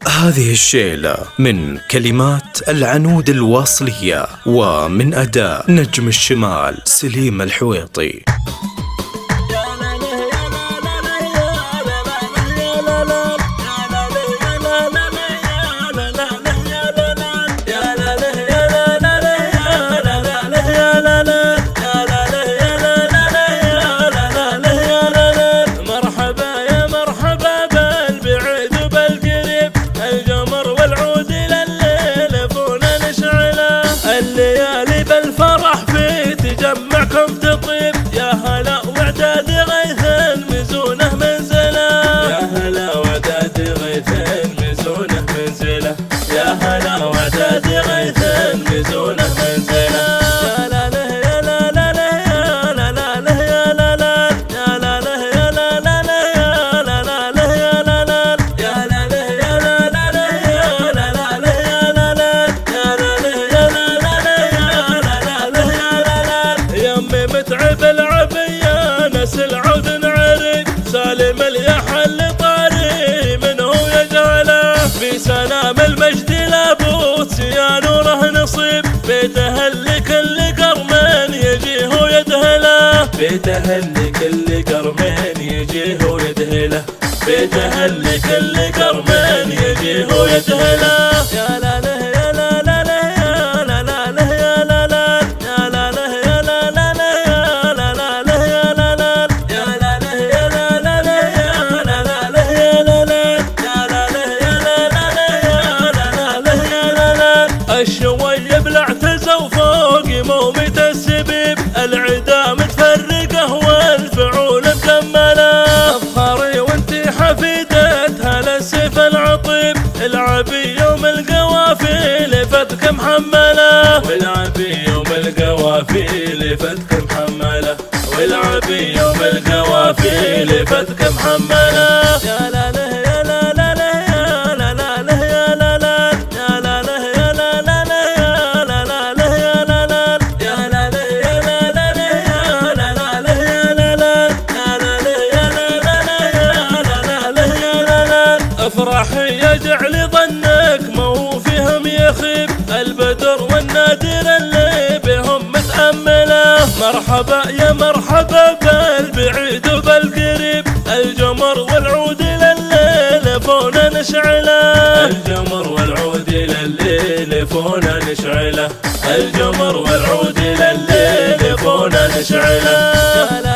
هذه الشيلة من كلمات العنود الواصلية ومن أداء نجم الشمال سليم الحويطي. الليالي بالفرح في تجمعكم تطيب، يا هلا وعداد غيث مزونه منزله، يا هلا وعداد غيث مزونه منزله، يا هلا وعداد غيث مزونه منزله. يا لا له يا لا لا له يا لا لا له يا لا لا يا لا له يا لا لا له يا لا لا له يا لا لا يا لا له يا لا لا له يا لا لا له يا لا لا يا لا له يا لا متعب العبية ناس العود نعرق، سالم الياح اللي طاري منه يجعله، في سلام المجد لابوت يا نوره نصيب، بيته اللي كل قرمين يجيه ويدهله، بيته اللي كل قرمين يجيه ويدهله، بيته اللي كل قرمين يجيه ويدهله. يا لا له يا لا لا له يا لا لا له يا لا لا يا لا له يا لا لا الشوي بلعتزه فوق مومة السبيب، العدا متفرقه والفعول مكمله، افخاري وانتي حفيدتها للسيف العطيب، العبي يوم القوافي فتك محمله، والعبي يوم القوافي فتك محمله، والعبي يوم القوافي فتك محمله. يا لا له يا لا لا له يا لا لا له يا لا لا يا لا له يا لا لا له يا لا لا له يا لا لا يا لا له يا لا لا له يا لا لا له يا لا لا يا لا له يا لا لا له يا لا لا له يا لا لا. افرح يجعل ظنك مو فيهم يخيب، البدر والنادر اللي بهم متأمله، مرحبا يا مرحبا بالبعيد وبالقريب، الجمر والعود لليل فونا نشعله، الجمر والعود لليل فونا نشعله، الجمر والعود لليل فونا نشعله.